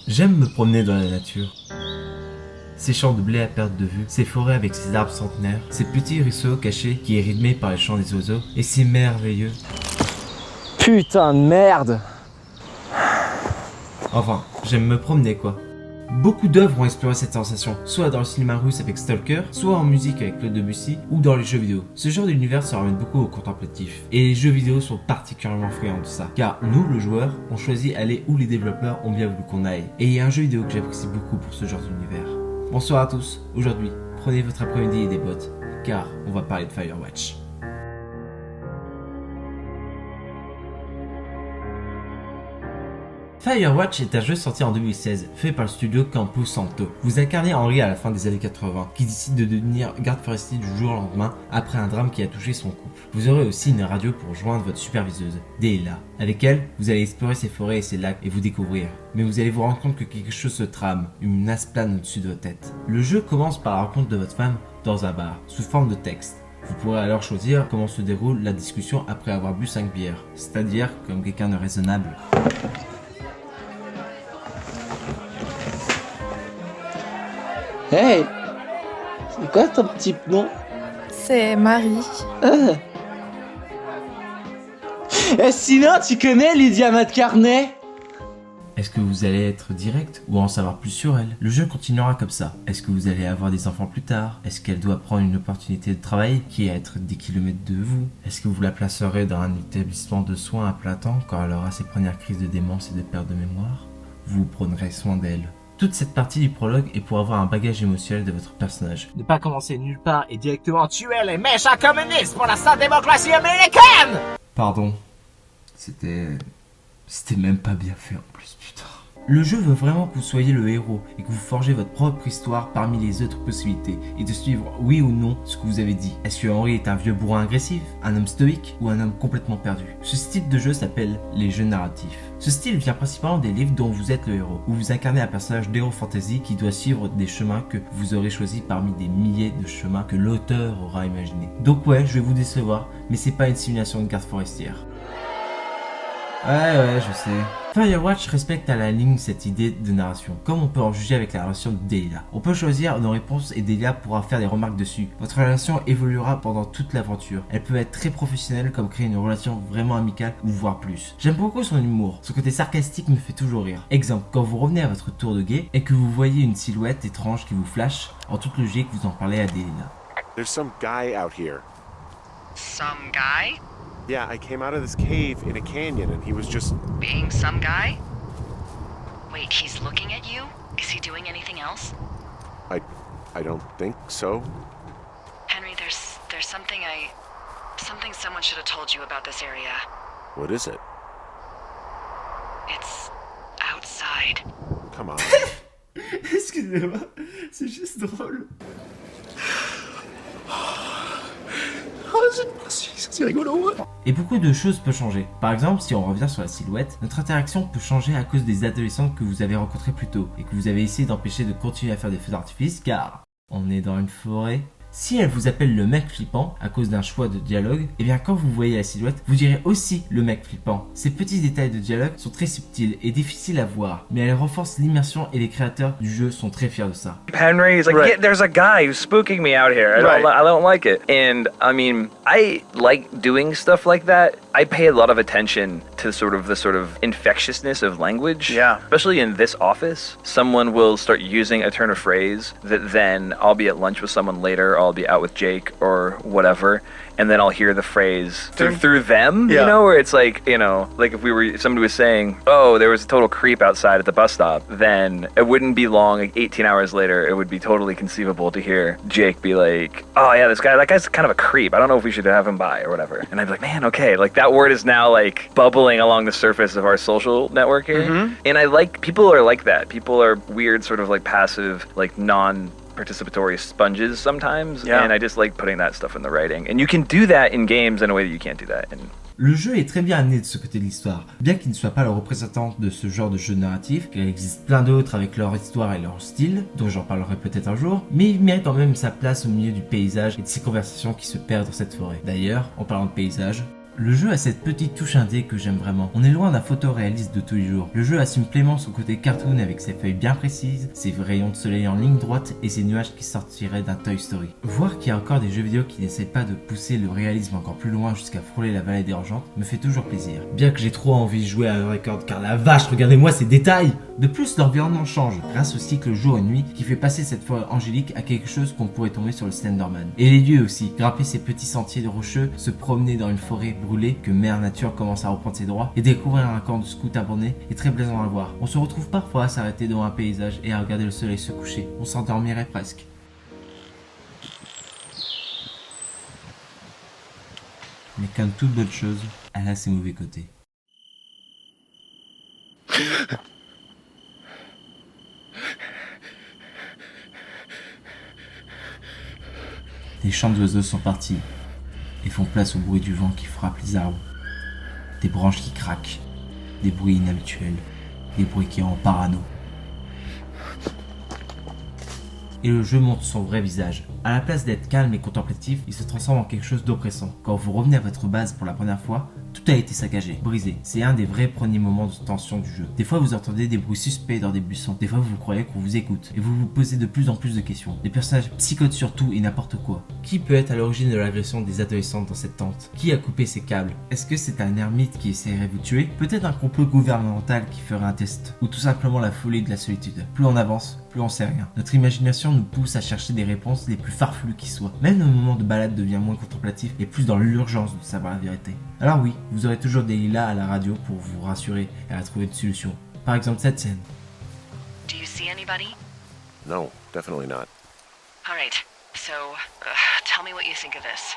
J'aime me promener dans la nature. Ces champs de blé à perte de vue, ces forêts avec ces arbres centenaires, ces petits ruisseaux cachés qui est rythmé par les chants des oiseaux, et c'est merveilleux. Putain de merde! Enfin, j'aime me promener quoi. Beaucoup d'œuvres ont exploré cette sensation, soit dans le cinéma russe avec Stalker, soit en musique avec Claude Debussy, ou dans les jeux vidéo. Ce genre d'univers se ramène beaucoup au contemplatif, et les jeux vidéo sont particulièrement friands de ça, car nous, le joueur, on choisit aller où les développeurs ont bien voulu qu'on aille. Et il y a un jeu vidéo que j'apprécie beaucoup pour ce genre d'univers. Bonsoir à tous, aujourd'hui, prenez votre après-midi et des bottes, car on va parler de Firewatch. Firewatch est un jeu sorti en 2016, fait par le studio Campo Santo. Vous incarnez Henry à la fin des années 80, qui décide de devenir garde forestier du jour au lendemain après un drame qui a touché son couple. Vous aurez aussi une radio pour joindre votre superviseuse, Delilah. Avec elle, vous allez explorer ses forêts et ses lacs et vous découvrir. Mais vous allez vous rendre compte que quelque chose se trame, une menace plane au-dessus de votre tête. Le jeu commence par la rencontre de votre femme dans un bar, sous forme de texte. Vous pourrez alors choisir comment se déroule la discussion après avoir bu 5 bières, c'est-à-dire comme quelqu'un de raisonnable. Hey! C'est quoi ton petit nom? C'est Marie. Sinon, tu connais Lydia McCartney? Est-ce que vous allez être direct ou en savoir plus sur elle? Le jeu continuera comme ça. Est-ce que vous allez avoir des enfants plus tard? Est-ce qu'elle doit prendre une opportunité de travail qui est à être des kilomètres de vous? Est-ce que vous la placerez dans un établissement de soins à plein temps quand elle aura ses premières crises de démence et de perte de mémoire? Vous prendrez soin d'elle. Toute cette partie du prologue est pour avoir un bagage émotionnel de votre personnage. Ne pas commencer nulle part et directement tuer les méchants communistes pour la sainte démocratie américaine! Pardon. C'était même pas bien fait en plus, putain. Le jeu veut vraiment que vous soyez le héros et que vous forgez votre propre histoire parmi les autres possibilités et de suivre oui ou non ce que vous avez dit. Est-ce que Henry est un vieux bourrin agressif, un homme stoïque ou un homme complètement perdu? Ce style de jeu s'appelle les jeux narratifs. Ce style vient principalement des livres dont vous êtes le héros, où vous incarnez un personnage d'héros fantasy qui doit suivre des chemins que vous aurez choisis parmi des milliers de chemins que l'auteur aura imaginés. Donc ouais, je vais vous décevoir, mais c'est pas une simulation de garde forestière. Ouais, je sais. Firewatch respecte à la ligne cette idée de narration, comme on peut en juger avec la relation de Delilah. On peut choisir nos réponses et Delilah pourra faire des remarques dessus. Votre relation évoluera pendant toute l'aventure. Elle peut être très professionnelle comme créer une relation vraiment amicale ou voire plus. J'aime beaucoup son humour, son côté sarcastique me fait toujours rire. Exemple, quand vous revenez à votre tour de guet et que vous voyez une silhouette étrange qui vous flash, en toute logique vous en parlez à Delilah. There's some guy out here. Some guy? Yeah, I came out of this cave in a canyon and he was just... Being some guy? Wait, he's looking at you? Is he doing anything else? I don't think so. Henry, there's something someone should have told you about this area. What is it? It's outside. Come on. Excusez-moi, c'est juste drôle. C'est rigolo. Et beaucoup de choses peuvent changer. Par exemple, si on revient sur la silhouette, notre interaction peut changer à cause des adolescents que vous avez rencontrés plus tôt et que vous avez essayé d'empêcher de continuer à faire des feux d'artifice car on est dans une forêt. Si elle vous appelle le mec flippant à cause d'un choix de dialogue, et bien quand vous voyez la silhouette, vous direz aussi le mec flippant. Ces petits détails de dialogue sont très subtils et difficiles à voir, mais elles renforcent l'immersion et les créateurs du jeu sont très fiers de ça. Henry, he's like, Right. yeah, there's a guy who's spooking me out here. Right. I don't like it. And I mean, I like doing stuff like that. I pay a lot of attention to the sort of infectiousness of language. Yeah. Especially in this office, someone will start using a turn of phrase that then I'll be at lunch with someone later, or I'll be out with Jake or whatever, and then I'll hear the phrase through them, Yeah. you know, where it's like, you know, like if somebody was saying, oh, there was a total creep outside at the bus stop, then it wouldn't be long, like 18 hours later, it would be totally conceivable to hear Jake be like, oh yeah, that guy's kind of a creep. I don't know if we should have him by or whatever. And I'd be like, man, okay, like that word is now like bubbling along the surface of our social network here. Mm-hmm. And I like, people are like that. People are weird, sort of like passive, like participatory sponges sometimes, Yeah. and I just like putting that stuff in the writing. And you can do that in games in a way that you can't do that in... Le jeu est très bien amené de ce côté de l'histoire, bien qu'il ne soit pas le représentant de ce genre de jeu narratif, car il existe plein d'autres avec leur histoire et leur style, dont j'en parlerai peut-être un jour, mais il mérite quand même sa place au milieu du paysage et de ces conversations qui se perdent dans cette forêt. D'ailleurs, en parlant de paysage, Le jeu a cette petite touche indé que j'aime vraiment. On est loin d'un photoréaliste de tous les jours. Le jeu assume pleinement son côté cartoon avec ses feuilles bien précises, ses rayons de soleil en ligne droite et ses nuages qui sortiraient d'un Toy Story. Voir qu'il y a encore des jeux vidéo qui n'essaient pas de pousser le réalisme encore plus loin jusqu'à frôler la vallée dérangeante me fait toujours plaisir. Bien que j'ai trop envie de jouer à un record car la vache, regardez-moi ces détails! De plus, l'environnement change grâce au cycle jour et nuit qui fait passer cette forêt angélique à quelque chose qu'on pourrait tomber sur le Slenderman. Et les lieux aussi, grimper ces petits sentiers de rocheux, se promener dans une forêt brûlée que Mère Nature commence à reprendre ses droits et découvrir un camp de scouts abandonné est très plaisant à voir. On se retrouve parfois à s'arrêter devant un paysage et à regarder le soleil se coucher. On s'endormirait presque. Mais comme toute bonne chose, elle a ses mauvais côtés. Les chants d'oiseaux sont partis et font place au bruit du vent qui frappe les arbres. Des branches qui craquent, des bruits inhabituels, des bruits qui rendent parano. Et le jeu montre son vrai visage. À la place d'être calme et contemplatif, il se transforme en quelque chose d'oppressant. Quand vous revenez à votre base pour la première fois, tout a été saccagé, brisé. C'est un des vrais premiers moments de tension du jeu. Des fois vous entendez des bruits suspects dans des buissons, des fois vous croyez qu'on vous écoute, et vous vous posez de plus en plus de questions. Des personnages psychotent sur tout et n'importe quoi. Qui peut être à l'origine de l'agression des adolescentes dans cette tente? Qui a coupé ces câbles? Est-ce que c'est un ermite qui essaierait de vous tuer? Peut-être un complot gouvernemental qui ferait un test? Ou tout simplement la folie de la solitude? Plus on avance, plus on sait rien. Notre imagination nous pousse à chercher des réponses les plus farfelues qui soient. Même le moment de balade devient moins contemplatif et plus dans l'urgence de savoir la vérité. Alors oui, vous aurez toujours des lilas à la radio pour vous rassurer et à trouver une solution. Par exemple cette scène. Do you see anybody? No, definitely not. All right. So, tell me what you think of this.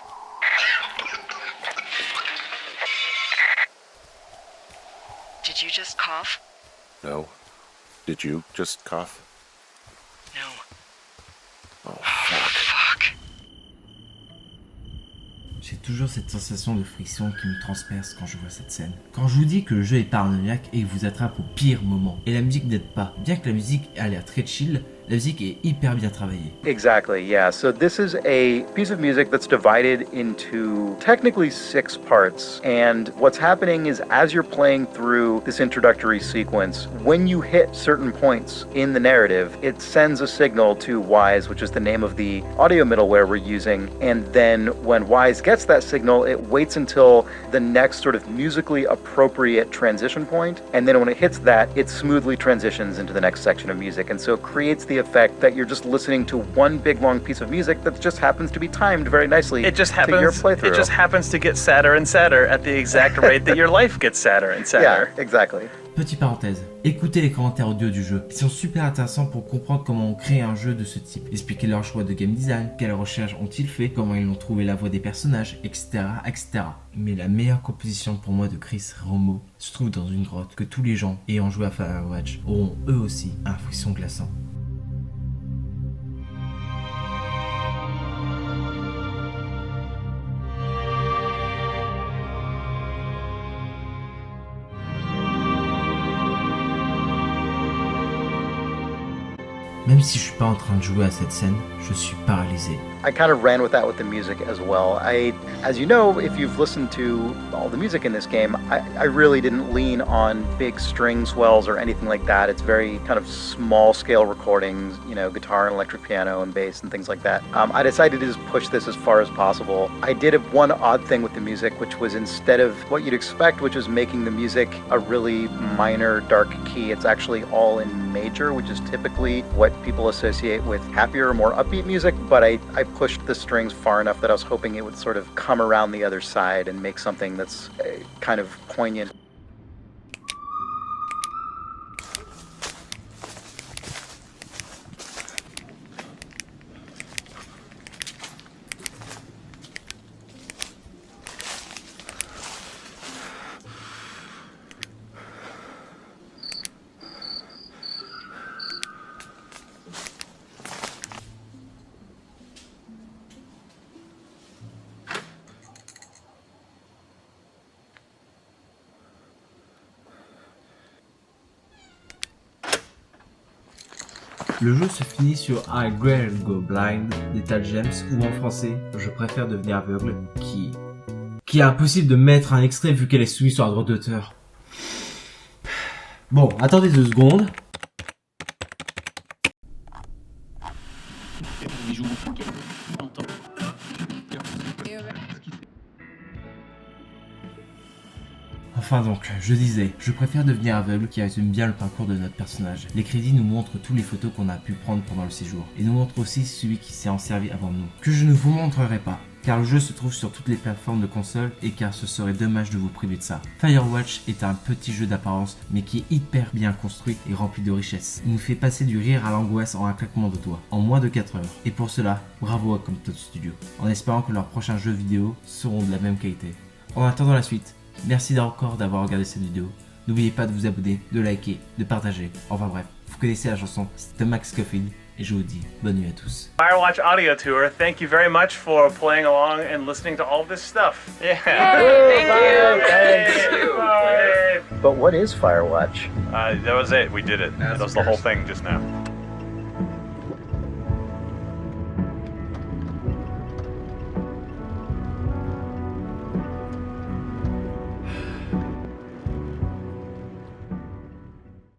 Did you just cough? No. Did you just cough? No. Oh, fuck. Fuck. J'ai toujours cette sensation de friction qui me transperce quand je vois cette scène. Quand je vous dis que le jeu est paranoïaque et vous attrape au pire moment, et la musique n'aide pas. Bien que la musique a l'air très chill, la musique est hyper bien travaillée. Exactly, yeah. So this is a piece of music that's divided into technically 6 parts. And what's happening is as you're playing through this introductory sequence, when you hit certain points in the narrative, it sends a signal to Wise, which is the name of the audio middleware we're using. And then when Wise gets that signal, it waits until the next sort of musically appropriate transition point. And then when it hits that, it smoothly transitions into the next section of music. And so it creates the effect that you're just listening to one big long piece of music that just happens to be timed very nicely it just to your happens, playthrough. It just happens to get sadder and sadder at the exact rate that your life gets sadder and sadder. Yeah, exactly. Petite parenthèse, écoutez les commentaires audio du jeu. Ils sont super intéressants pour comprendre comment on crée un jeu de ce type. Expliquer leur choix de game design, quelles recherches ont-ils fait, comment ils ont trouvé la voix des personnages, etc., etc. Mais la meilleure composition pour moi de Chris Romo se trouve dans une grotte que tous les gens ayant joué à Firewatch auront eux aussi un frisson glaçant. Même si je suis pas en train de jouer à cette scène, je suis paralysé. I kind of ran with that with the music as well. As you know, if you've listened to all the music in this game, I really didn't lean on big string swells or anything like that. It's very kind of small scale recordings, you know, guitar and electric piano and bass and things like that. I decided to just push this as far as possible. I did one odd thing with the music, which was instead of what you'd expect, which is making the music a really minor, dark key, it's actually all in major, which is typically what people associate with happier, more upbeat music, but I pushed the strings far enough that I was hoping it would sort of come around the other side and make something that's kind of poignant. Le jeu se finit sur I Will Go Blind d'Ethel James ou en français Je préfère devenir aveugle qui qu'il est impossible de mettre un extrait vu qu'elle est soumise sur un droit d'auteur. Bon, attendez 2 secondes. Enfin donc, je disais, je préfère devenir aveugle qui résume bien le parcours de notre personnage. Les crédits nous montrent toutes les photos qu'on a pu prendre pendant le séjour, et nous montrent aussi celui qui s'est en servi avant nous, que je ne vous montrerai pas, car le jeu se trouve sur toutes les plateformes de console et car ce serait dommage de vous priver de ça. Firewatch est un petit jeu d'apparence, mais qui est hyper bien construit et rempli de richesse. Il nous fait passer du rire à l'angoisse en un claquement de doigts, en moins de 4 heures. Et pour cela, bravo à Compton Studio, en espérant que leurs prochains jeux vidéo seront de la même qualité. En attendant la suite, merci encore d'avoir regardé cette vidéo. N'oubliez pas de vous abonner, de liker, de partager. Enfin bref, vous connaissez la chanson, c'est Tom Max Scofield et je vous dis bonne nuit à tous. Firewatch Audio Tour, thank you very much for playing along and listening to all of this stuff. Yeah. Thank you. But what is Firewatch? That was it. We did it. That was the whole thing just now.